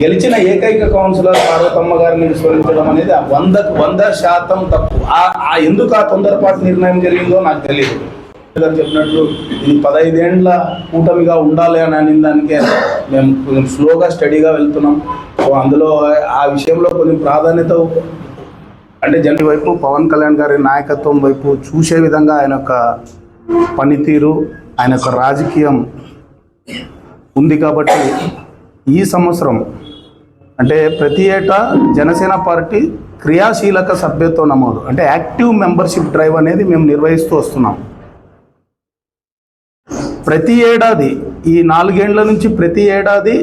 గెలిచిన ఏకైక కౌన్సిలర్ పార్వతమ్మ గారిని విస్మరించడం అనేది 100% తప్పు. ఎందుకు ఆ తొందరపాటు నిర్ణయం జరిగిందో నాకు తెలియదు. చెప్పినట్లు ఇది 15 ఏండ్ల కూటమిగా ఉండాలి అని అనే దానికే మేము కొంచెం స్లోగా స్టడీగా వెళ్తున్నాం. సో అందులో ఆ విషయంలో కొంచెం ప్రాధాన్యత అంటే జన వైపు పవన్ కళ్యాణ్ గారి నాయకత్వం వైపు చూసే విధంగా ఆయన యొక్క పనితీరు, ఆయన యొక్క రాజకీయం ఉంది. కాబట్టి ఈ సంవత్సరం అంటే ప్రతి ఏటా జనసేన పార్టీ క్రియాశీలక సభ్యత్వ నమోదు అంటే యాక్టివ్ మెంబర్షిప్ డ్రైవ్ అనేది మేము నిర్వహిస్తూ వస్తున్నాం. ప్రతి ఏడాది ఈ 4 ఏళ్ల నుంచి ప్రతి ఏడాది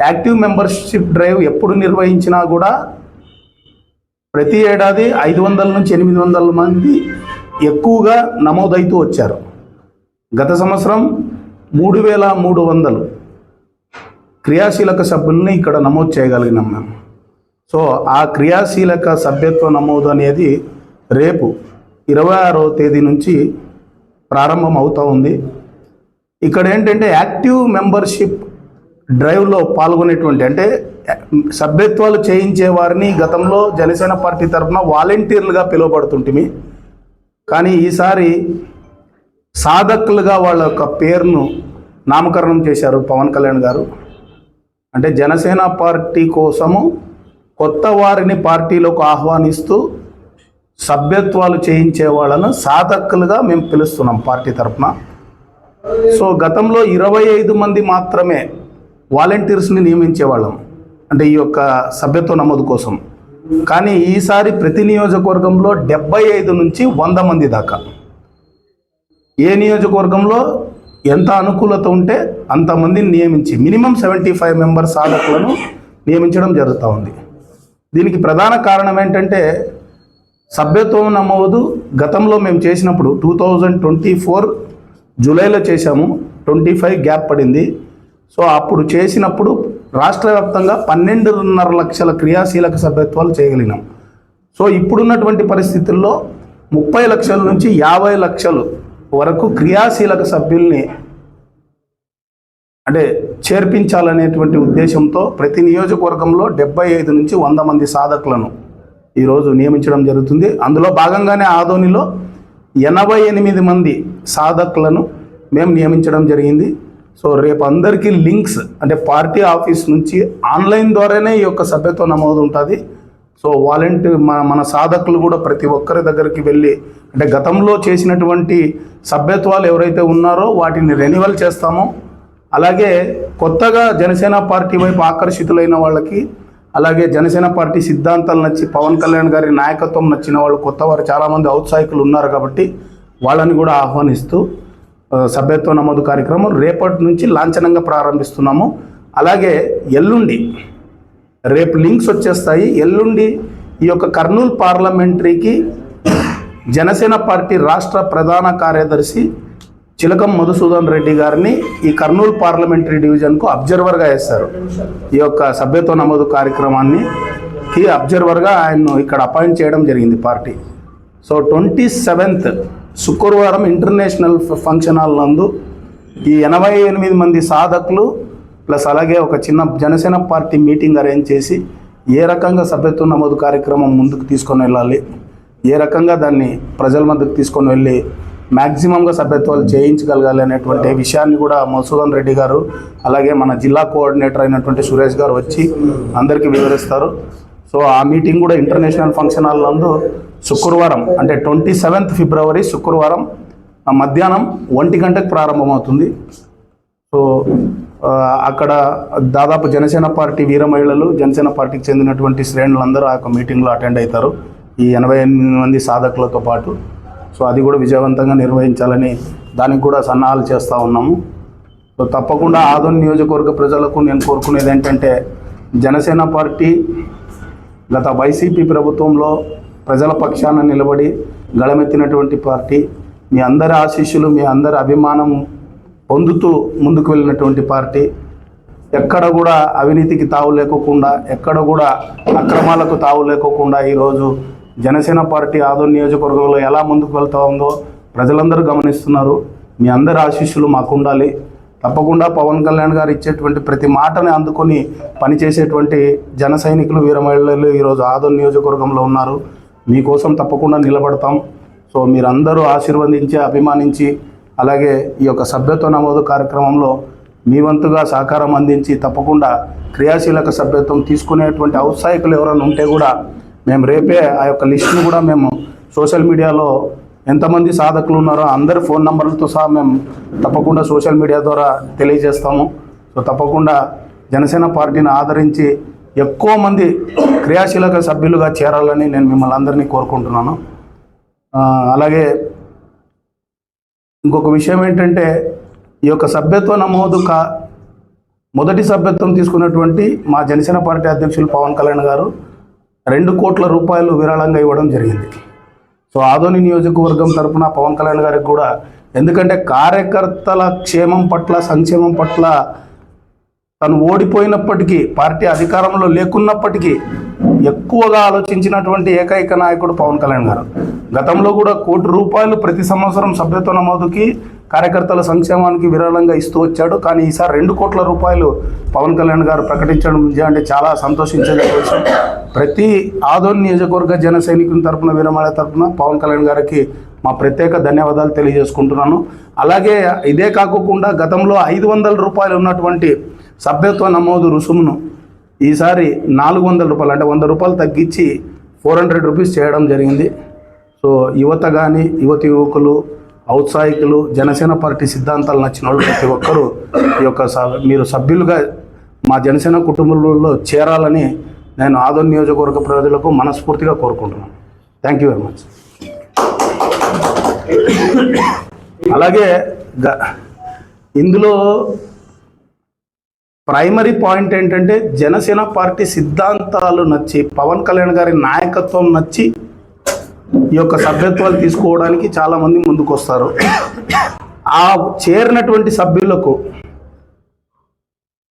యాక్టివ్ మెంబర్షిప్ డ్రైవ్ ఎప్పుడు నిర్వహించినా కూడా ప్రతి ఏడాది 500 నుంచి 800 మంది ఎక్కువగా నమోదవుతూ వచ్చారు. గత సంవత్సరం 3300 క్రియాశీలక సభ్యుల్ని ఇక్కడ నమోదు చేయగలిగినాం మేము. సో ఆ క్రియాశీలక సభ్యత్వ నమోదు అనేది రేపు 26వ తేదీ నుంచి ప్రారంభం అవుతూ ఉంది. ఇక్కడ ఏంటంటే యాక్టివ్ మెంబర్షిప్ డ్రైవ్లో పాల్గొనేటువంటి అంటే సభ్యత్వాలు చేయించే వారిని గతంలో జనసేన పార్టీ తరఫున వాలంటీర్లుగా పిలువబడుతుంటిమి. కానీ ఈసారి సాధకులుగా వాళ్ళ యొక్క పేరును నామకరణం చేశారు పవన్ కళ్యాణ్ గారు. అంటే జనసేన పార్టీ కోసము కొత్త వారిని పార్టీలోకి ఆహ్వానిస్తూ సభ్యత్వాలు చేయించే వాళ్ళను సాధకులుగా మేము పిలుస్తున్నాం పార్టీ తరఫున. సో గతంలో 25 మంది మాత్రమే వాలంటీర్స్ని నియమించేవాళ్ళం అంటే ఈ యొక్క సభ్యత్వ నమోదు కోసం. కానీ ఈసారి ప్రతి నియోజకవర్గంలో 75 నుంచి 100 మంది దాకా ఏ నియోజకవర్గంలో ఎంత అనుకూలత ఉంటే అంతమందిని నియమించి మినిమం 75 మెంబర్స్ సాధకులను నియమించడం జరుగుతూ ఉంది. దీనికి ప్రధాన కారణం ఏంటంటే సభ్యత్వం నమోదు గతంలో మేము చేసినప్పుడు 2024 జూలైలో చేశాము, 25 గ్యాప్ పడింది. సో అప్పుడు చేసినప్పుడు రాష్ట్ర వ్యాప్తంగా 12.5 లక్షల క్రియాశీలక సభ్యత్వాలు చేయగలిగినాం. సో ఇప్పుడున్నటువంటి పరిస్థితుల్లో 30 లక్షల నుంచి 50 లక్షలు వరకు క్రియాశీలక సభ్యుల్ని అంటే చేర్పించాలనేటువంటి ఉద్దేశంతో ప్రతి నియోజకవర్గంలో 75 నుంచి 100 మంది సాధకులను ఈరోజు నియమించడం జరుగుతుంది. అందులో భాగంగానే ఆదోనిలో 88 మంది సాధకులను మేము నియమించడం జరిగింది. సో రేపు అందరికీ లింక్స్ అంటే పార్టీ ఆఫీస్ నుంచి ఆన్లైన్ ద్వారానే ఈ యొక్క సభ్యత్వ నమోదు ఉంటుంది. సో వాలంటీర్ మన సాధకులు కూడా ప్రతి ఒక్కరి దగ్గరికి వెళ్ళి అంటే గతంలో చేసినటువంటి సభ్యత్వాలు ఎవరైతే ఉన్నారో వాటిని రెన్యువల్ చేస్తామో, అలాగే కొత్తగా జనసేన పార్టీ వైపు ఆకర్షితులైన వాళ్ళకి, అలాగే జనసేన పార్టీ సిద్ధాంతాలు నచ్చి పవన్ కళ్యాణ్ గారి నాయకత్వం నచ్చిన వాళ్ళు కొత్త వారు చాలామంది ఔత్సాహికులు ఉన్నారు. కాబట్టి వాళ్ళని కూడా ఆహ్వానిస్తూ సభ్యత్వ నమోదు కార్యక్రమం రేపటి నుంచి లాంఛనంగా ప్రారంభిస్తున్నాము. అలాగే ఎల్లుండి రేపు లింక్స్ వచ్చేస్తాయి. ఎల్లుండి ఈ యొక్క కర్నూలు పార్లమెంటరీకి జనసేన పార్టీ రాష్ట్ర ప్రధాన కార్యదర్శి చిలకం మధుసూదన్ రెడ్డి గారిని ఈ కర్నూలు పార్లమెంటరీ డివిజన్కు అబ్జర్వర్గా వేస్తారు. ఈ యొక్క సభ్యత్వ నమోదు కార్యక్రమానికి అబ్జర్వర్గా ఆయన్ను ఇక్కడ అపాయింట్ చేయడం జరిగింది పార్టీ. సో 27th శుక్రవారం ఇంటర్నేషనల్ ఫంక్షన్ హాల్ నందు ఈ 88 మంది సాధకులు ప్లస్ అలాగే ఒక చిన్న జనసేన పార్టీ మీటింగ్ అరేంజ్ చేసి ఏ రకంగా సభ్యత్వ నమోదు కార్యక్రమం ముందుకు తీసుకొని వెళ్ళాలి, ఏ రకంగా దాన్ని ప్రజల మధ్యకు తీసుకొని వెళ్ళి మ్యాక్సిమంగా సభ్యత్వాలు చేయించగలగాలి అనేటువంటి విషయాన్ని కూడా మధుసూదన్ రెడ్డి గారు అలాగే మన జిల్లా కోఆర్డినేటర్ అయినటువంటి సురేష్ గారు వచ్చి అందరికీ వివరిస్తారు. సో ఆ మీటింగ్ కూడా ఇంటర్నేషనల్ ఫంక్షన్ హాల్ నందు శుక్రవారం అంటే 27th ఫిబ్రవరి శుక్రవారం మధ్యాహ్నం 1 గంటకు ప్రారంభమవుతుంది. సో అక్కడ దాదాపు జనసేన పార్టీ వీర మహిళలు, జనసేన పార్టీకి చెందినటువంటి శ్రేణులందరూ ఆ యొక్క మీటింగ్లో అటెండ్ అవుతారు ఈ 88 మంది సాధకులతో పాటు. సో అది కూడా విజయవంతంగా నిర్వహించాలని దానికి కూడా సన్నాహాలు చేస్తూ ఉన్నాము. సో తప్పకుండా ఆదోని నియోజకవర్గ ప్రజలకు నేను కోరుకునేది ఏంటంటే జనసేన పార్టీ గత వైసీపీ ప్రభుత్వంలో ప్రజల పక్షాన నిలబడి గళమెత్తినటువంటి పార్టీ, మీ అందరి ఆశీస్సులు మీ అందరి అభిమానం పొందుతూ ముందుకు వెళ్ళినటువంటి పార్టీ. ఎక్కడ కూడా అవినీతికి తావు లేకోకుండా, ఎక్కడ కూడా అక్రమాలకు తావు లేకోకుండా ఈరోజు జనసేన పార్టీ ఆదోని నియోజకవర్గంలో ఎలా ముందుకు వెళ్తా ఉందో ప్రజలందరూ గమనిస్తున్నారు. మీ అందరి ఆశీస్సులు మాకు ఉండాలి. తప్పకుండా పవన్ కళ్యాణ్ గారు ఇచ్చేటువంటి ప్రతి మాటని అందుకొని పనిచేసేటువంటి జన సైనికులు వీర మహిళలు ఈరోజు ఆదోని నియోజకవర్గంలో ఉన్నారు. మీకోసం తప్పకుండా నిలబడతాం. సో మీరందరూ ఆశీర్వదించి అభిమానించి అలాగే ఈ యొక్క సభ్యత్వ నమోదు కార్యక్రమంలో మీ వంతుగా సహకారం అందించి తప్పకుండా క్రియాశీలక సభ్యత్వం తీసుకునేటువంటి ఔత్సాహికులు ఎవరైనా ఉంటే కూడా మేము రేపే ఆ యొక్క లిస్టును కూడా మేము సోషల్ మీడియాలో ఎంతమంది సాధకులు ఉన్నారో అందరి ఫోన్ నంబర్లతో సహా మేము తప్పకుండా సోషల్ మీడియా ద్వారా తెలియజేస్తాము. సో తప్పకుండా జనసేన పార్టీని ఆదరించి ఎక్కువ మంది క్రియాశీలక సభ్యులుగా చేరాలని నేను మిమ్మల్ని అందరినీ కోరుకుంటున్నాను. అలాగే ఇంకొక విషయం ఏంటంటే ఈ యొక్క సభ్యత్వ నమోదు మొదటి సభ్యత్వం తీసుకున్నటువంటి మా జనసేన పార్టీ అధ్యక్షులు పవన్ కళ్యాణ్ గారు 2 కోట్ల రూపాయలు విరాళంగా ఇవ్వడం జరిగింది. సో ఆదోని నియోజకవర్గం తరఫున పవన్ కళ్యాణ్ గారికి కూడా, ఎందుకంటే కార్యకర్తల క్షేమం పట్ల సంక్షేమం పట్ల తను ఓడిపోయినప్పటికీ పార్టీ అధికారంలో లేకున్నప్పటికీ ఎక్కువగా ఆలోచించినటువంటి ఏకైక నాయకుడు పవన్ కళ్యాణ్ గారు. గతంలో కూడా 1 కోటి రూపాయలు ప్రతి సంవత్సరం సభ్యత్వ నమోదుకి కార్యకర్తల సంక్షేమానికి విరాళంగా ఇస్తూ వచ్చాడు. కానీ ఈసారి 2 కోట్ల రూపాయలు పవన్ కళ్యాణ్ గారు ప్రకటించడం అంటే చాలా సంతోషించే విషయం. ప్రతి ఆదోని నియోజకవర్గ జన సైనికుల తరఫున వీరమహిళ తరఫున పవన్ కళ్యాణ్ గారికి మా ప్రత్యేక ధన్యవాదాలు తెలియజేసుకుంటున్నాను. అలాగే ఇదే కాకుండా గతంలో 500 రూపాయలు ఉన్నటువంటి సభ్యత్వ నమోదు రుసుమును ఈసారి 400 రూపాయలు అంటే 100 రూపాయలు తగ్గించి 400 రూపీస్ చేయడం జరిగింది. సో యువత కానీ యువకులు ఔత్సాహికులు జనసేన పార్టీ సిద్ధాంతాలు నచ్చిన వాళ్ళు ప్రతి ఒక్కరూ ఈ యొక్క మీరు సభ్యులుగా మా జనసేన కుటుంబంలో చేరాలని నేను ఆదోని నియోజకవర్గ ప్రజలకు మనస్ఫూర్తిగా కోరుకుంటున్నాను. Thank you very much. అలాగే ఇందులో ప్రైమరీ పాయింట్ ఏంటంటే జనసేన పార్టీ సిద్ధాంతాలు నచ్చి పవన్ కళ్యాణ్ గారి నాయకత్వం నచ్చి ఈ యొక్క సభ్యత్వాలు తీసుకోవడానికి చాలామంది ముందుకు వస్తారు. ఆ చేరినటువంటి సభ్యులకు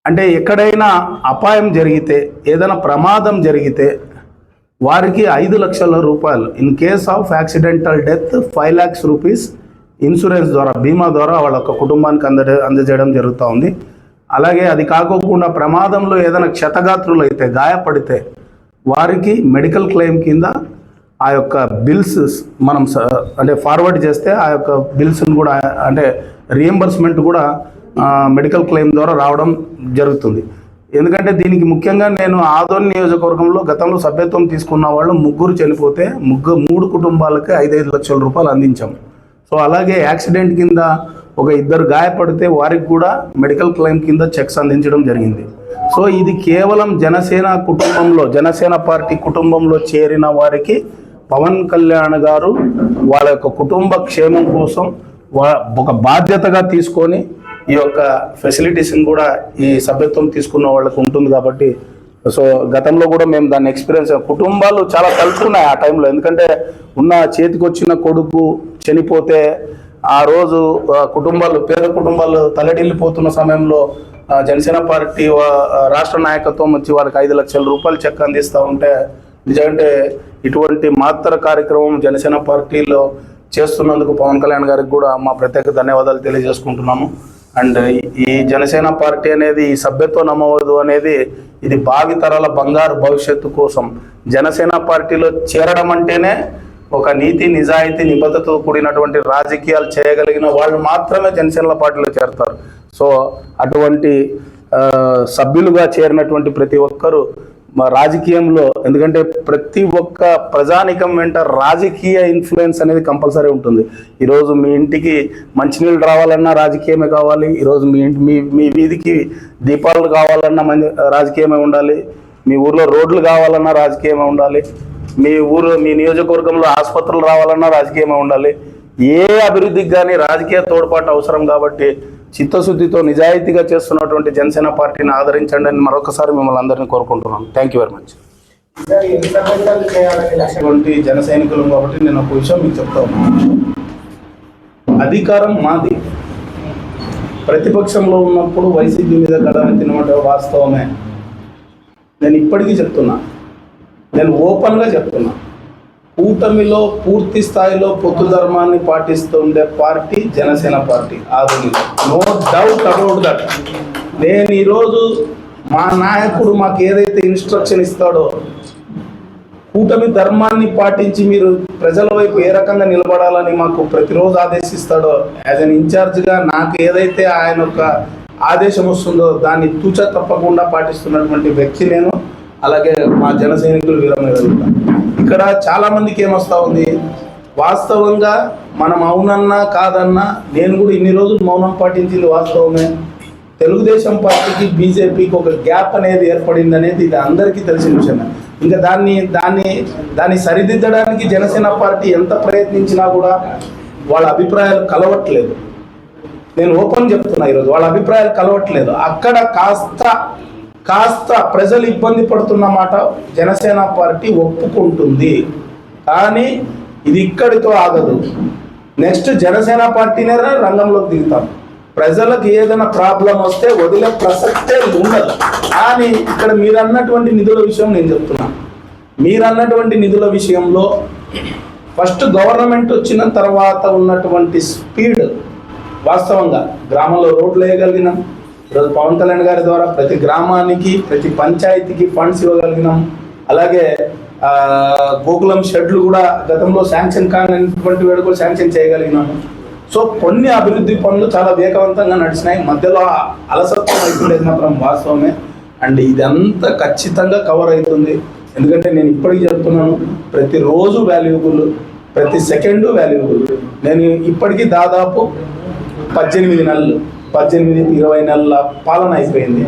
అంటే ఎక్కడైనా అపాయం జరిగితే ఏదైనా ప్రమాదం జరిగితే వారికి 5 లక్షల రూపాయలు in case of accidental death 5 lakhs rupees insurance ద్వారా బీమా ద్వారా వాళ్ళ యొక్క కుటుంబానికి అందజేయడం జరుగుతూ ఉంది. అలాగే అది కాకోకుండా ప్రమాదంలో ఏదైనా క్షతగాత్రులు అయితే గాయపడితే వారికి మెడికల్ క్లెయిమ్ కింద ఆ యొక్క బిల్స్ మనం అంటే ఫార్వర్డ్ చేస్తే ఆ యొక్క బిల్స్ని కూడా అంటే రియంబర్స్మెంట్ కూడా మెడికల్ క్లెయిమ్ ద్వారా రావడం జరుగుతుంది. ఎందుకంటే దీనికి ముఖ్యంగా నేను ఆదోని నియోజకవర్గంలో గతంలో సభ్యత్వం తీసుకున్న వాళ్ళు 3 చనిపోతే 3 కుటుంబాలకి 5 లక్షల రూపాయలు అందించాం. సో అలాగే యాక్సిడెంట్ కింద ఒక 2 గాయపడితే వారికి కూడా మెడికల్ క్లెయిమ్ కింద చెక్స్ అందించడం జరిగింది. సో ఇది కేవలం జనసేన పార్టీ కుటుంబంలో చేరిన వారికి పవన్ కళ్యాణ్ గారు వాళ్ళ యొక్క కుటుంబ క్షేమం కోసం ఒక బాధ్యతగా తీసుకొని ఈ యొక్క ఫెసిలిటీస్ని కూడా ఈ సభ్యత్వం తీసుకున్న వాళ్ళకు ఉంటుంది. కాబట్టి సో గతంలో కూడా మేము దాన్ని ఎక్స్పీరియన్స్ కుటుంబాలు చాలా కలుసుకున్నాయి ఆ టైంలో. ఎందుకంటే చేతికి వచ్చిన కొడుకు చనిపోతే ఆ రోజు పేద కుటుంబాలు తలడిల్లిపోతున్న సమయంలో జనసేన పార్టీ రాష్ట్ర నాయకత్వం వచ్చి వారికి 5 లక్షల రూపాయలు చెక్ అందిస్తూ ఉంటే నిజంటే ఇటువంటి మాతృ కార్యక్రమం జనసేన పార్టీలో చేస్తున్నందుకు పవన్ కళ్యాణ్ గారికి కూడా మా ప్రత్యేక ధన్యవాదాలు తెలియజేసుకుంటున్నాము. అండ్ ఈ జనసేన పార్టీ అనేది ఈ సభ్యత్వ నమోదు అనేది ఇది భావితరాల బంగారు భవిష్యత్తు కోసం జనసేన పార్టీలో చేరడం అంటేనే ఒక నీతి నిజాయితీ నిబద్ధతతో కూడినటువంటి రాజకీయాలు చేయగలిగిన వాళ్ళు మాత్రమే జనసేన పార్టీలో చేరతారు. సో అటువంటి సభ్యులుగా చేరినటువంటి ప్రతి ఒక్కరూ రాజకీయంలో, ఎందుకంటే ప్రతి ఒక్క ప్రజానికం వెంట రాజకీయ ఇన్ఫ్లుయెన్స్ అనేది కంపల్సరీ ఉంటుంది. ఈరోజు మీ ఇంటికి మంచినీళ్ళు రావాలన్నా రాజకీయమే కావాలి, ఈరోజు మీ వీధికి దీపాలు కావాలన్నా రాజకీయమే ఉండాలి, మీ ఊర్లో రోడ్లు కావాలన్నా రాజకీయమే ఉండాలి, మీ నియోజకవర్గంలో ఆసుపత్రులు రావాలన్నా రాజకీయమే ఉండాలి. ఏ అభివృద్ధికి కానీ రాజకీయ తోడ్పాటు అవసరం. కాబట్టి చిత్తశుద్ధితో నిజాయితీగా చేస్తున్నటువంటి జనసేన పార్టీని ఆదరించండి అని మరొకసారి మిమ్మల్ని అందరినీ కోరుకుంటున్నాను. Thank you very much. జన సైనికులు కాబట్టి నేను ఒక విషయం మీకు చెప్తా ఉన్నాను. అధికారం మాది. ప్రతిపక్షంలో ఉన్నప్పుడు వైసీపీ మీద కడని తినమాట వాస్తవమే. నేను ఇప్పటికీ చెప్తున్నా, నేను ఓపెన్గా చెప్తున్నా, కూటమిలో పూర్తి స్థాయిలో పొత్తు ధర్మాన్ని పాటిస్తుండే పార్టీ జనసేన పార్టీ ఆధునిక, నో డౌట్ అబౌట్ దట్. నేను ఈరోజు మా నాయకుడు మాకు ఏదైతే ఇన్స్ట్రక్షన్ ఇస్తాడో, కూటమి ధర్మాన్ని పాటించి మీరు ప్రజల వైపు ఏ రకంగా నిలబడాలని మాకు ప్రతిరోజు ఆదేశిస్తాడో, యాజ్ అన్ ఇన్ఛార్జ్గా నాకు ఏదైతే ఆయన యొక్క ఆదేశం వస్తుందో దాన్ని తూచ తప్పకుండా పాటిస్తున్నటువంటి వ్యక్తి నేను. అలాగే మా జన సైనికులు వీరమేదలుగుతాం. ఇక్కడ చాలామందికి ఏమొస్తా ఉంది, వాస్తవంగా మనం అవునన్నా కాదన్నా, నేను కూడా ఇన్ని రోజులు మౌనం పాటించింది వాస్తవమే. తెలుగుదేశం పార్టీకి బీజేపీకి ఒక గ్యాప్ అనేది ఏర్పడింది అనేది ఇది అందరికీ తెలిసిన విషయమే. ఇంకా దాన్ని సరిదిద్దడానికి జనసేన పార్టీ ఎంత ప్రయత్నించినా కూడా వాళ్ళ అభిప్రాయాలు కలవట్లేదు. నేను ఓపెన్ చెప్తున్నా, ఈరోజు వాళ్ళ అభిప్రాయాలు కలవట్లేదు. అక్కడ కాస్త ప్రజలు ఇబ్బంది పడుతున్న మాట జనసేన పార్టీ ఒప్పుకుంటుంది. కానీ ఇది ఇక్కడితో ఆగదు. నెక్స్ట్ జనసేన పార్టీనే రంగంలోకి దిగుతాం. ప్రజలకు ఏదైనా ప్రాబ్లం వస్తే వదిలే ప్రసక్తే ఉండదు. కానీ ఇక్కడ మీరు అన్నటువంటి నిధుల విషయం నేను చెప్తున్నా. మీరు అన్నటువంటి నిధుల విషయంలో ఫస్ట్ గవర్నమెంట్ వచ్చిన తర్వాత ఉన్నటువంటి స్పీడ్, వాస్తవంగా గ్రామంలో రోడ్లు వేయగలిగినాం. ఈరోజు పవన్ కళ్యాణ్ గారి ద్వారా ప్రతి గ్రామానికి ప్రతి పంచాయతీకి ఫండ్స్ ఇవ్వగలిగినాం. అలాగే గోకులం షెడ్లు కూడా గతంలో శాంక్షన్ కానటువంటి వేడుకలు శాంక్షన్ చేయగలిగినాము. సో కొన్ని అభివృద్ధి పనులు చాలా వేగవంతంగా నడిచినాయి. మధ్యలో అలసత్వం అయిపోలేదు మాత్రం వాస్తవమే. అండ్ ఇదంతా ఖచ్చితంగా కవర్ అవుతుంది. ఎందుకంటే నేను ఇప్పటికీ చెప్తున్నాను, ప్రతిరోజు వాల్యుబుల్, ప్రతి సెకండు వాల్యుబుల్. నేను ఇప్పటికీ దాదాపు 18 నెలలు 18-20 నెలల పాలన అయిపోయింది.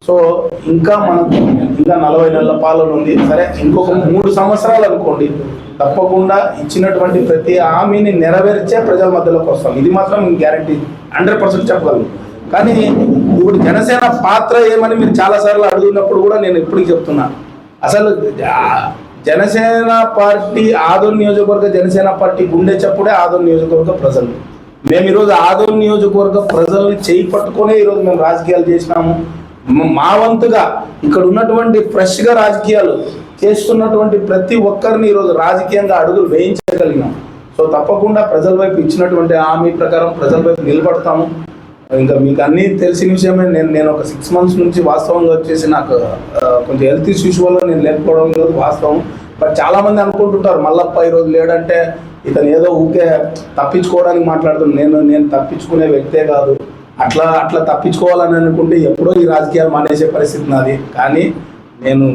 సో ఇంకా మనకు ఇంకా 40 నెలల పాలన ఉంది. సరే, ఇంకొక 3 సంవత్సరాలు అనుకోండి, తప్పకుండా ఇచ్చినటువంటి ప్రతి హామీని నెరవేర్చే ప్రజల మధ్యలోకి వస్తాం. ఇది మాత్రం గ్యారంటీ 100% చెప్పగలను. కానీ ఇప్పుడు జనసేన పాత్ర ఏమని మీరు చాలాసార్లు అడుగుతున్నప్పుడు కూడా నేను ఇప్పటికి చెప్తున్నా, అసలు జనసేన పార్టీ ఆదోని నియోజకవర్గ జనసేన పార్టీ గుండె చప్పుడే ఆదోని నియోజకవర్గ ప్రజలు. మేము ఈరోజు ఆదోని నియోజకవర్గ ప్రజల్ని చేయి పట్టుకునే ఈరోజు మేము రాజకీయాలు చేసినాము. మా వంతుగా ఇక్కడ ఉన్నటువంటి ఫ్రెష్గా రాజకీయాలు చేస్తున్నటువంటి ప్రతి ఒక్కరిని ఈరోజు రాజకీయంగా అడుగులు వేయించగలిగినాం. సో తప్పకుండా ప్రజల వైపు ఇచ్చినటువంటి హామీ ప్రకారం ప్రజల వైపు నిలబడతాము. ఇంకా మీకు అన్నీ తెలిసిన విషయమే. నేను ఒక 6 months నుంచి వాస్తవంగా వచ్చేసి నాకు కొంచెం హెల్త్ ఇష్యూస్ వల్ల నేను లేకపోవడం లేదు వాస్తవం. బట్ చాలామంది అనుకుంటుంటారు మల్లప్ప ఈరోజు లేడంటే ఇతను ఏదో ఊకే తప్పించుకోవడానికి మాట్లాడుతున్నాను. నేను తప్పించుకునే వ్యక్తే కాదు. అట్లా తప్పించుకోవాలని అనుకుంటే ఎప్పుడో ఈ రాజకీయాలు మానేసే పరిస్థితి నాది. కానీ నేను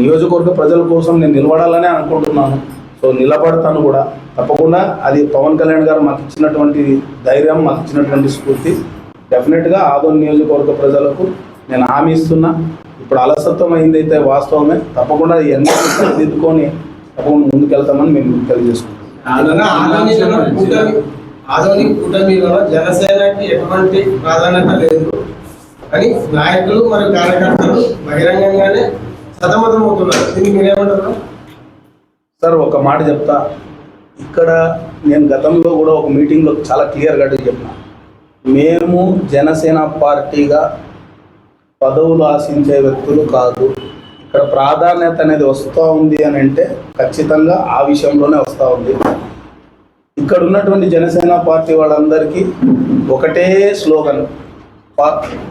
నియోజకవర్గ ప్రజల కోసం నేను నిలబడాలనే అనుకుంటున్నాను. సో నిలబడతాను కూడా తప్పకుండా. అది పవన్ కళ్యాణ్ గారు మాకు ఇచ్చినటువంటి ధైర్యం, మాకు ఇచ్చినటువంటి స్ఫూర్తి. డెఫినెట్గా ఆదోని నియోజకవర్గ ప్రజలకు నేను హామీ ఇస్తున్నా. ఇప్పుడు అలసత్వం అయిందైతే వాస్తవమే. తప్పకుండా ఇవన్నీ దిద్దుకొని తప్పకుండా ముందుకెళ్తామని మేము తెలియజేసుకుంటాం. ఆదోని కూటమిలో జనసేనకి ఎటువంటి ప్రాధాన్యత లేదు అని నాయకులు మరియు కార్యకర్తలు బహిరంగంగానే సతమతమవుతున్నారు. దీనికి మీరేమంటారు సార్? ఒక మాట చెప్తా. ఇక్కడ నేను గతంలో కూడా ఒక మీటింగ్లో చాలా క్లియర్గా చెప్పిన, మేము జనసేన పార్టీగా పదవులు ఆశించే వ్యక్తులు కాదు. ఇక్కడ ప్రాధాన్యత అనేది వస్తూ ఉంది అని అంటే ఖచ్చితంగా ఆ విషయంలోనే వస్తూ ఉంది. ఇక్కడ ఉన్నటువంటి జనసేన పార్టీ వాళ్ళందరికీ ఒకటే స్లోగన్,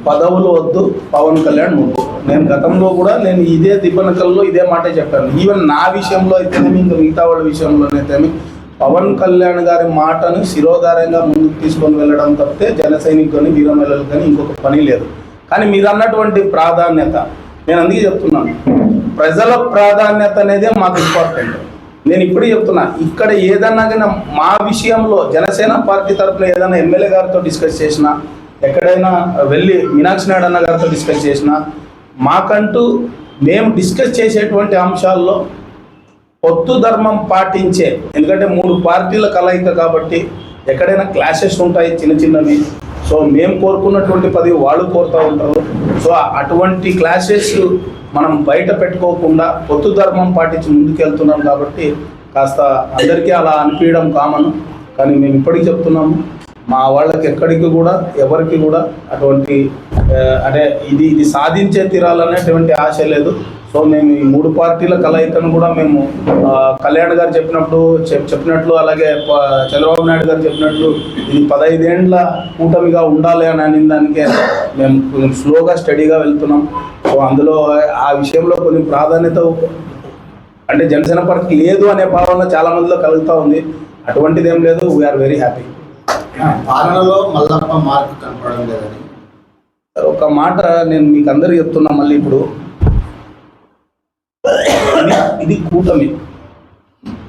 పదవులు వద్దు, పవన్ కళ్యాణ్ ముద్దు. నేను గతంలో కూడా నేను ఇదే దిబ్బనకల్లో ఇదే మాటే చెప్పాను. ఈవెన్ నా విషయంలో అయితేనేమి, ఇంకా మిగతా వాళ్ళ విషయంలోనైతేమి పవన్ కళ్యాణ్ గారి మాటను శిరోధారంగా ముందుకు తీసుకొని వెళ్ళడం తప్పితే జన సైనికులని వీరమహిళలు కానీ ఇంకొక పని లేదు. కానీ మీరు అన్నటువంటి ప్రాధాన్యత, నేను అందుకే చెప్తున్నాను, ప్రజల ప్రాధాన్యత అనేదే మాకు ఇంపార్టెంట్. నేను ఇప్పుడే చెప్తున్నా, ఇక్కడ ఏదన్నా కానీ మా విషయంలో జనసేన పార్టీ తరఫున ఏదైనా ఎమ్మెల్యే గారితో డిస్కస్ చేసినా, ఎక్కడైనా వెళ్ళి మీనాక్షి నాయుడు అన్న గారితో డిస్కస్ చేసినా, మాకంటూ మేము డిస్కస్ చేసేటువంటి అంశాల్లో పొత్తు ధర్మం పాటించే, ఎందుకంటే 3 పార్టీల కలయిక కాబట్టి ఎక్కడైనా క్లాషెస్ ఉంటాయి చిన్నవి. సో మేము కోరుకున్నటువంటి 10 వాళ్ళు కోరుతూ ఉంటారు. సో అటువంటి క్లాషెస్ మనం బయట పెట్టుకోకుండా పొత్తు ధర్మం పాటించి ముందుకెళ్తున్నాం కాబట్టి కాస్త అందరికీ అలా అనిపించడం కామన్. కానీ మేము ఇప్పటికీ చెప్తున్నాము, మా వాళ్ళకి ఎక్కడికి కూడా ఎవరికి కూడా అటువంటి అంటే ఇది సాధించే తీరాలనేటువంటి ఆశ లేదు. సో సో మేము ఈ 3 పార్టీల కలయికను కూడా మేము కళ్యాణ్ గారు చెప్పినట్లు అలాగే చంద్రబాబు నాయుడు గారు చెప్పినట్లు ఇది 15 ఏండ్ల కూటమిగా ఉండాలి అని అనే దానికే మేము కొంచెం స్లోగా స్టడీగా వెళ్తున్నాం. సో అందులో ఆ విషయంలో కొంచెం ప్రాధాన్యత అంటే జనసేన పార్టీ లేదు అనే భావన చాలా మందిలో కలుగుతూ ఉంది. అటువంటిది ఏం లేదు. We are very happy. పాలనలో మల్లప్ప మార్పు కనపడడం లేదని ఒక మాట నేను మీకు అందరికీ చెప్తున్నా. మళ్ళీ ఇప్పుడు ఇది కూటమి.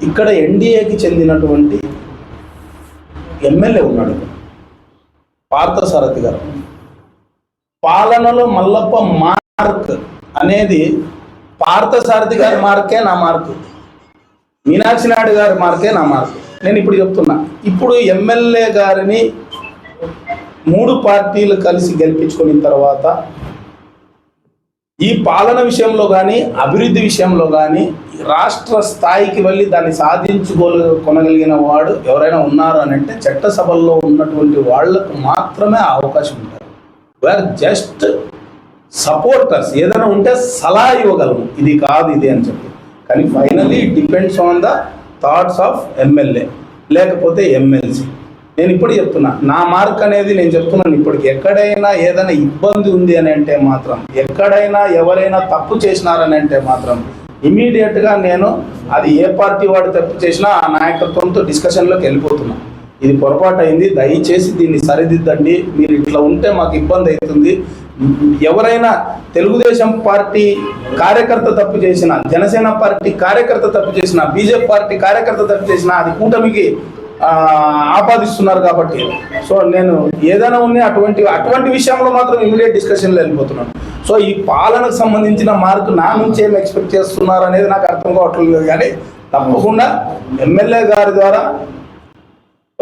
ఇక్కడ ఎన్డీఏకి చెందినటువంటి ఎమ్మెల్యే ఉన్నాడు పార్థసారథి గారు. పాలనలో మల్లప్ప మార్క్ అనేది పార్థసారథి గారి మార్కే నా మార్కు, మీనాక్షి నాయుడు గారి మార్కే నా మార్కు. నేను ఇప్పుడు చెప్తున్నా, ఇప్పుడు ఎమ్మెల్యే గారిని 3 పార్టీలు కలిసి గెలిపించుకున్న తర్వాత ఈ పాలన విషయంలో కానీ అభివృద్ధి విషయంలో కానీ రాష్ట్ర స్థాయికి వెళ్ళి దాన్ని కొనగలిగిన వాడు ఎవరైనా ఉన్నారు అని అంటే చట్టసభల్లో ఉన్నటువంటి వాళ్లకు మాత్రమే ఆ అవకాశం ఉంటుంది. We are just supporters. ఏదైనా ఉంటే సలహా ఇవ్వగలము, ఇది కాదు ఇది అని చెప్పి. కానీ finally it depends on the thoughts of MLA లేకపోతే ఎమ్మెల్సీ. నేను ఇప్పుడు చెప్తున్నా, నా మార్క్ అనేది నేను చెప్తున్నాను. ఇప్పటికి ఎక్కడైనా ఏదైనా ఇబ్బంది ఉంది అని అంటే మాత్రం, ఎక్కడైనా ఎవరైనా తప్పు చేసినారని అంటే మాత్రం ఇమీడియట్గా నేను అది ఏ పార్టీ వాడు తప్పు చేసినా ఆ నాయకత్వంతో డిస్కషన్లోకి వెళ్ళిపోతున్నా. ఇది పొరపాటు అయింది, దయచేసి దీన్ని సరిదిద్దండి, మీరు ఇట్లా ఉంటే మాకు ఇబ్బంది అవుతుంది. ఎవరైనా తెలుగుదేశం పార్టీ కార్యకర్త తప్పు చేసినా, జనసేన పార్టీ కార్యకర్త తప్పు చేసినా, బీజేపీ పార్టీ కార్యకర్త తప్పు చేసినా అది కూటమికి ఆపాదిస్తున్నారు కాబట్టి సో నేను ఏదైనా ఉన్నాయి అటువంటి విషయంలో మాత్రం ఇమీడియట్ డిస్కషన్లో వెళ్ళిపోతున్నాను. సో ఈ పాలనకు సంబంధించిన మార్కు నా నుంచి ఏం ఎక్స్పెక్ట్ చేస్తున్నారు అనేది నాకు అర్థం కావట్లేదు. కానీ తప్పకుండా ఎమ్మెల్యే గారి ద్వారా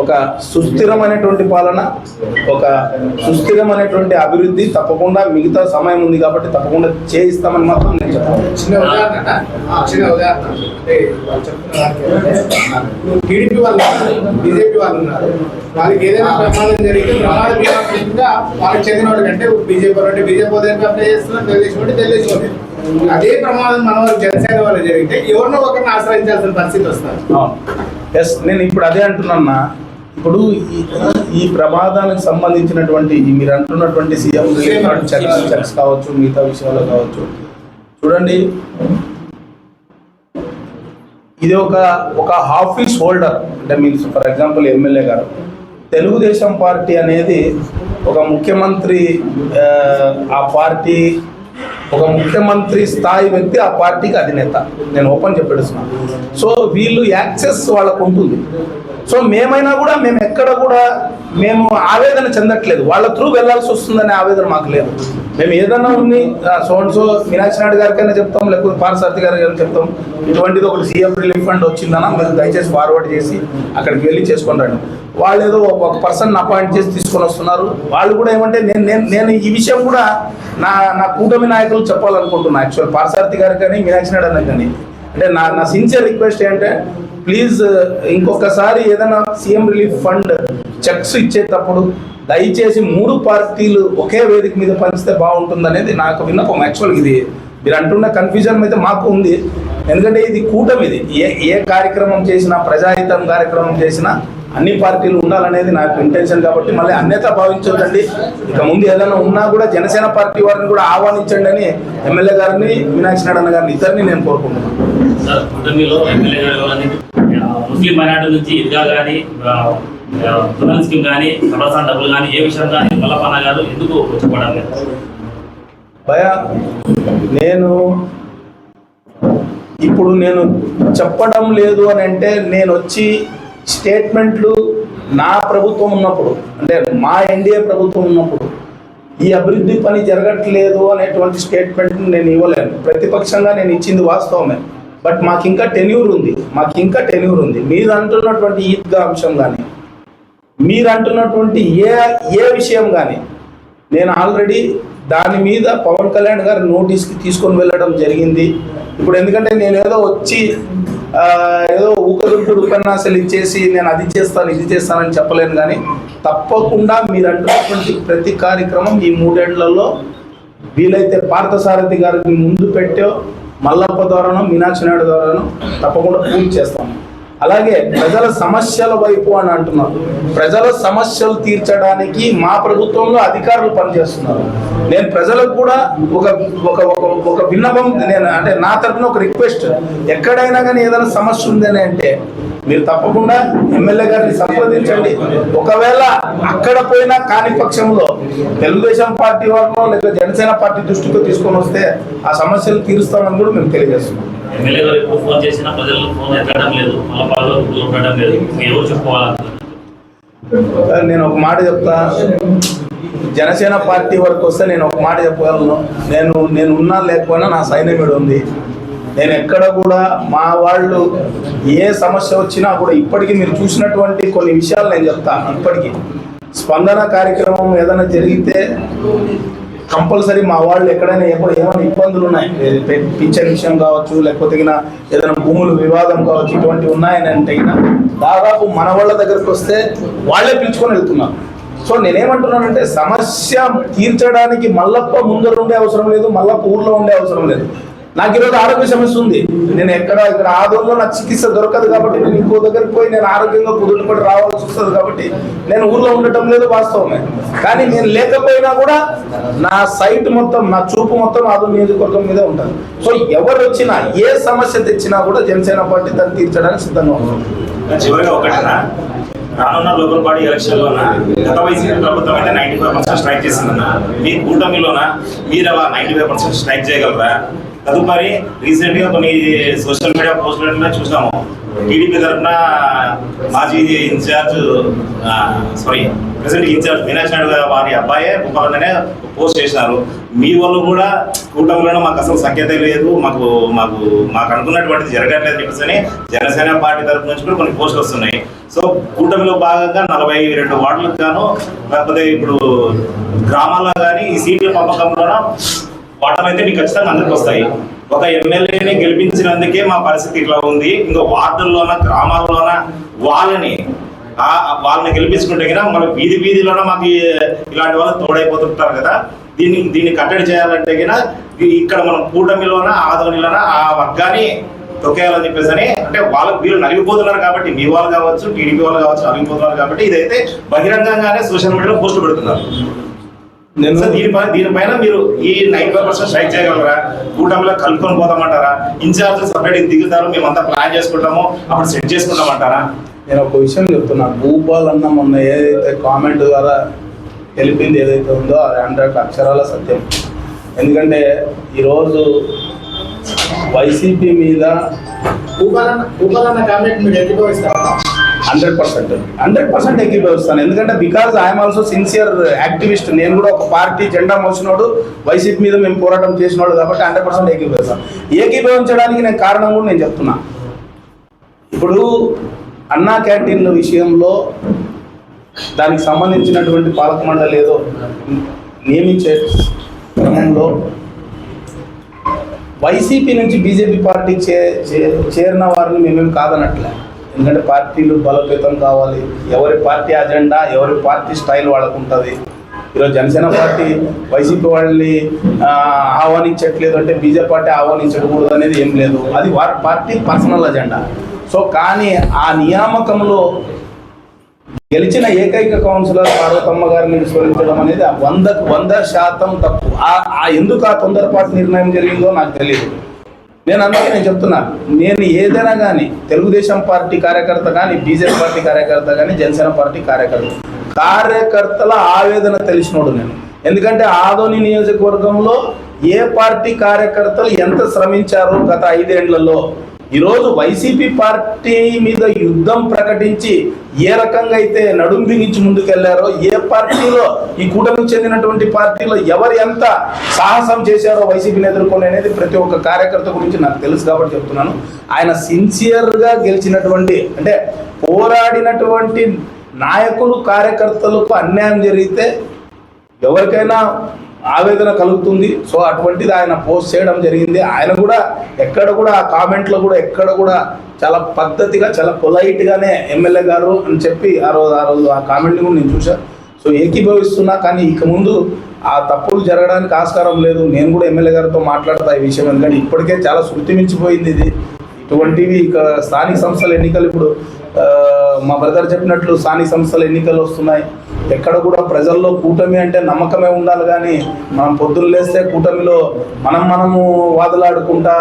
ఒక సుస్థిరమైనటువంటి పాలన, ఒక సుస్థిరమైనటువంటి అభివృద్ధి తప్పకుండా మిగతా సమయం ఉంది కాబట్టి తప్పకుండా చేయిస్తామని మాత్రం నేను చెప్తాను. చిన్న ఉదాహరణ అంటే టీడీపీ వాళ్ళు బీజేపీ వాళ్ళు ఉన్నారు, వాళ్ళకి ఏదైనా ప్రమాదం జరిగితే ప్రమాద బీమా కింద వాళ్ళకి చెందిన వాళ్ళకి అంటే బీజేపీ అంటే బీజేపీ అప్లై చేస్తున్నారు, తెలుగుదేశం తెలుగుదేశం. అదే ప్రమాదం మన వాళ్ళు జనసేన వాళ్ళు జరిగితే ఎవరినో ఒకరిని ఆశ్రయించాల్సిన పరిస్థితి వస్తారు. ఎస్, నేను ఇప్పుడు అదే అంటున్నా. ఇప్పుడు ఈ ప్రమాదానికి సంబంధించినటువంటి మీరు అంటున్నటువంటి సీఎం చెక్స్ కావచ్చు, మిగతా విషయాలు కావచ్చు, చూడండి ఇది ఒక ఆఫీస్ హోల్డర్ అంటే మీన్స్ ఫర్ ఎగ్జాంపుల్ ఎమ్మెల్యే గారు, తెలుగుదేశం పార్టీ అనేది ఒక ముఖ్యమంత్రి, ఆ పార్టీ ఒక ముఖ్యమంత్రి స్థాయి వ్యక్తి ఆ పార్టీకి అధినేత. నేను ఓపెన్ చెప్పేస్తున్నాను. సో వీళ్ళు యాక్సెస్ వాళ్ళకు ఉంటుంది. సో మేమైనా కూడా మేము ఎక్కడ కూడా మేము ఆవేదన చెందట్లేదు, వాళ్ళ త్రూ వెళ్ళాల్సి వస్తుందనే ఆవేదన మాకు లేదు. మేము ఏదన్నా ఉంది సో మీనాక్షి నాయుడు గారికైనా చెప్తాం, లేకపోతే పార్థసారథి గారికైనా చెప్తాం, ఇటువంటిది ఒకటి సీఎం రిలీఫ్ ఫండ్ వచ్చిందన్నా మీరు దయచేసి ఫార్వర్డ్ చేసి అక్కడికి వెళ్ళి చేసుకొని రండి. వాళ్ళు ఏదో ఒక పర్సన్ అపాయింట్ చేసి తీసుకొని వస్తున్నారు. వాళ్ళు కూడా ఏమంటే నేను ఈ విషయం కూడా నా కూటమి నాయకులు చెప్పాలనుకుంటున్నాను. యాక్చువల్ పార్థసారథి గారికి కానీ మీనాక్షి నాయుడు కానీ అంటే నా సిన్సియర్ రిక్వెస్ట్ ఏంటంటే ప్లీజ్ ఇంకొకసారి ఏదైనా సీఎం రిలీఫ్ ఫండ్ చెక్స్ ఇచ్చేటప్పుడు దయచేసి 3 పార్టీలు ఒకే వేదిక మీద పంచితే బాగుంటుంది అనేది నాకు విన్నపం. యాక్చువల్గా ఇది మీరు అంటున్న కన్ఫ్యూజన్ అయితే మాకు ఉంది. ఎందుకంటే ఇది కూటమి, ఇది ఏ కార్యక్రమం చేసినా, ప్రజాహితం కార్యక్రమం చేసినా అన్ని పార్టీలు ఉండాలనేది నాకు ఇంటెన్షన్. కాబట్టి మళ్ళీ అన్యత భావించొద్దండి. ఇక ముందు ఏదైనా ఉన్నా కూడా జనసేన పార్టీ వారిని కూడా ఆహ్వానించండి అని ఎమ్మెల్యే గారిని, మీనాక్షి నాయుడు గారిని ఇద్దరిని నేను కోరుకుంటున్నాను. ముస్లిం మైనార్టీ నుంచి ఇదిగా కానీ తునల్ స్కీమ్ కానీ ప్రభాసం డబ్బులు కానీ ఏ విషయం కానీ మల్లప్పన్న గారు ఎందుకు వచ్చి భయ ఇప్పుడు నేను చెప్పడం లేదు అని అంటే నేను వచ్చి స్టేట్మెంట్లు నా ప్రభుత్వం ఉన్నప్పుడు అంటే మా ఎన్డీఏ ప్రభుత్వం ఉన్నప్పుడు ఈ అభివృద్ధి పని జరగట్లేదు అనేటువంటి స్టేట్మెంట్ నేను ఇవ్వలేను. ప్రతిపక్షంగా నేను ఇచ్చింది వాస్తవమే. బట్ మాకు ఇంకా టెన్యూర్ ఉంది. మీరు అంటున్నటువంటి ఈద్గా అంశం కానీ, మీరు అంటున్నటువంటి ఏ విషయం కానీ నేను ఆల్రెడీ దాని మీద పవన్ కళ్యాణ్ గారి నోటీస్కి తీసుకొని వెళ్ళడం జరిగింది. ఇప్పుడు ఎందుకంటే నేను ఏదో వచ్చి ఏదో ఊకదుంటుడు ఉపన్యాసాలు ఇచ్చేసి నేను అది చేస్తాను ఇది చేస్తానని చెప్పలేను. కానీ తప్పకుండా మీరు అంటున్నటువంటి ప్రతి కార్యక్రమం ఈ 3 ఏళ్లలో వీలైతే పార్థసారథి గారిని ముందు పెట్టో మల్లప్ప ద్వారానో మీనాక్షి నాయుడు ద్వారానో తప్పకుండా పూర్తి చేస్తాము. అలాగే ప్రజల సమస్యల వైపు అని అంటున్నారు. ప్రజల సమస్యలు తీర్చడానికి మా ప్రభుత్వంలో అధికారులు పనిచేస్తున్నారు. నేను ప్రజలకు కూడా ఒక ఒక ఒక విన్నపం, నేను అంటే నా తరఫున ఒక రిక్వెస్ట్, ఎక్కడైనా కానీ ఏదైనా సమస్య ఉందని అంటే మీరు తప్పకుండా ఎమ్మెల్యే గారిని సంప్రదించండి. ఒకవేళ అక్కడ పోయినా కాని పక్షంలో తెలుగుదేశం పార్టీ వాళ్ళను లేదా జనసేన పార్టీ దృష్టితో తీసుకొని వస్తే ఆ సమస్యలు తీరుస్తామని కూడా మేము తెలియజేస్తున్నాం. ఎమ్మెల్యే గారు ఎప్పుడు ఫోన్ చేసినా ప్రజలకు ఫోన్ ఎత్తడం లేదు, మళ్ళీ పాలు ఉండడం లేదు, ఎవరు చెప్పుకోవాలి? నేను ఒక మాట చెప్తా, జనసేన పార్టీ వరకు వస్తే నేను ఒక మాట చెప్పగలను. నేను ఉన్నా లేకపోయినా నా సైన్యం ఉంది. నేను ఎక్కడ కూడా మా వాళ్ళు ఏ సమస్య వచ్చినా కూడా ఇప్పటికీ మీరు చూసినటువంటి కొన్ని విషయాలు నేను చెప్తాను. ఇప్పటికీ స్పందన కార్యక్రమం ఏదైనా జరిగితే కంపల్సరీ మా వాళ్ళు ఎక్కడైనా ఏమైనా ఇబ్బందులు ఉన్నాయి, పింఛన్ విషయం కావచ్చు, లేకపోతే ఏదైనా భూములు వివాదం కావచ్చు, ఇటువంటివి ఉన్నాయని అంటే దాదాపు మన వాళ్ళ దగ్గరకు వస్తే వాళ్ళే పిలుచుకొని వెళ్తున్నారు. సో నేనేమంటున్నానంటే సమస్య తీర్చడానికి మల్లప్ప ముందర ఉండే అవసరం లేదు, మల్లప్ప ఊర్లో ఉండే అవసరం లేదు. నాకు ఈరోజు ఆరోగ్య సమస్య ఉంది, నేను ఇక్కడ ఆదోళనలో నాకు చికిత్స దొరకదు కాబట్టి నేను ఇంకో దగ్గరికి పోయి నేను ఆరోగ్యంగా కుదురుపడి రావాల్సి వస్తుంది కాబట్టి నేను ఊర్లో ఉండటం లేదు, వాస్తవమే. కానీ నేను లేకపోయినా కూడా నా సైట్ మొత్తం, నా చూపు మొత్తం ఆదోళన నియోజకవర్గం మీదే ఉంటుంది. సో ఎవరు వచ్చినా ఏ సమస్య తెచ్చినా కూడా జనసేన పార్టీ దాన్ని తీర్చడానికి సిద్ధంగా ఉంటుంది. చివరిగా ఒకటేనా, రానున్న లోకల్ బాడీ ఎలక్షన్లోన గత వైసీపీ ప్రభుత్వం అయితే 95% స్ట్రైక్ చేసిందన్న, మీ కూటమిలోన మీరు అలా 95% స్ట్రైక్ చేయగలరా? తదుపరి రీసెంట్ గా కొన్ని సోషల్ మీడియా పోస్టులు చూసాము, టీడీపీ తరఫున మాజీ incharge president incharge Meenakshi Naidu వారి అబ్బాయే భూపాలనే పోస్ట్ చేసినారు. మీ వాళ్ళు కూడా కూటమిలో మాకు అసలు సంకేతం లేదు, మాకు అనుకున్నటువంటిది జరగట్లేదు చెప్పేసి జనసేన పార్టీ తరఫు నుంచి కూడా కొన్ని పోస్టులు వస్తున్నాయి. సో కూటమిలో భాగంగా 42 వార్డులకు గాను, లేకపోతే ఇప్పుడు గ్రామాల్లో కానీ ఈ సీట్ల పంపకంలోన వాటాలు అయితే మీకు ఖచ్చితంగా అందరికి వస్తాయి. ఒక ఎమ్మెల్యేని గెలిపించినందుకే మా పరిస్థితి ఇట్లా ఉంది. ఇంకా వార్డుల్లోన గ్రామాల్లోన వాళ్ళని గెలిపించుకుంటే కదా మన వీధిలోన మాకు ఇలాంటి వాళ్ళు తోడైపోతుంటారు కదా. దీన్ని కట్టడి చేయాలంటే కదా ఇక్కడ మనం కూటమిలోన ఆదోనిలోన ఆ వర్గాన్ని తొక్కేయాలని చెప్పేసి అంటే వాళ్ళకి వీళ్ళు నలిగిపోతున్నారు కాబట్టి, మీ వాళ్ళు కావచ్చు, టీడీపీ వాళ్ళు కావచ్చు, నలిగిపోతున్నారు కాబట్టి ఇదైతే బహిరంగంగానే సోషల్ మీడియాలో పోస్టులు పెడుతున్నారు. దీనిపైన మీరు ఈ 95% స్ట్రైక్ చేయగలరా? కూటమిలో కలుపుకొని పోతామంటారా? ఇన్ఛార్జ్ సపరేట్ దిగుతారు, మేమంతా ప్లాన్ చేసుకుంటాము, అప్పుడు సెట్ చేసుకుంటామంటారా? నేను ఒక విషయం చెప్తున్నా, భూపాల్ అన్న మొన్న ఏదైతే కామెంట్ ద్వారా తెలిపింది ఏదైతే ఉందో అది 100 అక్షరాల సత్యం. ఎందుకంటే ఈరోజు వైసీపీ మీద భూపాలన్న కామెంట్ మీరు ఎక్కిపోయిస్తారా? 100% ఏకీభవిస్తాను. ఎందుకంటే because I'm also sincere activist. నేను కూడా ఒక పార్టీ జెండా మోసినోడు, వైసీపీ మీద మేము పోరాటం చేసినోడు కాబట్టి 100% ఏకీభవిస్తాను. ఏకీభవించడానికి నేను కారణం కూడా నేను చెప్తున్నా. ఇప్పుడు అన్నా క్యాంటీన్ల విషయంలో దానికి సంబంధించినటువంటి పాలక మండలి ఏదో నియమించే క్రమంలో వైసీపీ నుంచి బీజేపీ పార్టీకి చేరిన వారిని మేమేం కాదనట్లే. ఎందుకంటే పార్టీలు బలోపేతం కావాలి, ఎవరి పార్టీ అజెండా, ఎవరి పార్టీ స్టైల్ వాళ్ళకు ఉంటుంది. ఈరోజు జనసేన పార్టీ వైసీపీ వాళ్ళని ఆహ్వానించట్లేదు అంటే బీజేపీ పార్టీ ఆహ్వానించకూడదు అనేది ఏం లేదు, అది వారి పార్టీ పర్సనల్ అజెండా. సో కానీ ఆ నియామకంలో గెలిచిన ఏకైక కౌన్సిలర్ పార్వతమ్మ గారిని విస్మరించడం అనేది 100% తప్పు. ఎందుకు ఆ తొందరపాటు నిర్ణయం జరిగిందో నాకు తెలియదు. నేను చెప్తున్నాను, నేను ఏదైనా కానీ తెలుగుదేశం పార్టీ కార్యకర్త కానీ, బీజేపీ పార్టీ కార్యకర్త కానీ, జనసేన పార్టీ కార్యకర్తల ఆవేదన తెలిసినోడు నేను. ఎందుకంటే ఆదోని నియోజకవర్గంలో ఏ పార్టీ కార్యకర్తలు ఎంత శ్రమించారో గత 5 ఏళ్లలో, ఈరోజు వైసీపీ పార్టీ మీద యుద్ధం ప్రకటించి ఏ రకంగా అయితే నడుం బిగించి ముందుకెళ్లారో, ఏ పార్టీలో ఈ కూటమికి చెందినటువంటి పార్టీలో ఎవరు ఎంత సాహసం చేశారో వైసీపీని ఎదుర్కొని అనేది ప్రతి ఒక్క కార్యకర్త గురించి నాకు తెలుసు కాబట్టి చెప్తున్నాను. ఆయన సిన్సియర్గా గెలిచినటువంటి, అంటే పోరాడినటువంటి నాయకులు కార్యకర్తలకు అన్యాయం జరిగితే ఎవరికైనా ఆవేదన కలుగుతుంది. సో అటువంటిది ఆయన పోస్ట్ చేయడం జరిగింది. ఆయన కూడా ఎక్కడ కూడా ఆ కామెంట్లో కూడా ఎక్కడ కూడా చాలా పద్ధతిగా, చాలా పొలైట్గానే ఎమ్మెల్యే గారు అని చెప్పి ఆ రోజు ఆ కామెంట్ని కూడా నేను చూశాను. సో ఏకీభవిస్తున్నా, కానీ ఇక ముందు ఆ తప్పులు జరగడానికి ఆస్కారం లేదు. నేను కూడా ఎమ్మెల్యే గారితో మాట్లాడతా ఈ విషయం, ఎందుకంటే ఇప్పటికే చాలా శృతి మించిపోయింది ఇది. ఇటువంటివి ఇక స్థానిక సంస్థల ఎన్నికలు ఇప్పుడు మా బ్రదర్ చెప్పినట్లు స్థానిక సంస్థల ఎన్నికలు వస్తున్నాయి. ఎక్కడ కూడా ప్రజల్లో కూటమి అంటే నమ్మకమే ఉండాలి, కానీ మనం పొద్దున్న లేస్తే కూటమిలో మనము వాదులాడుకుంటా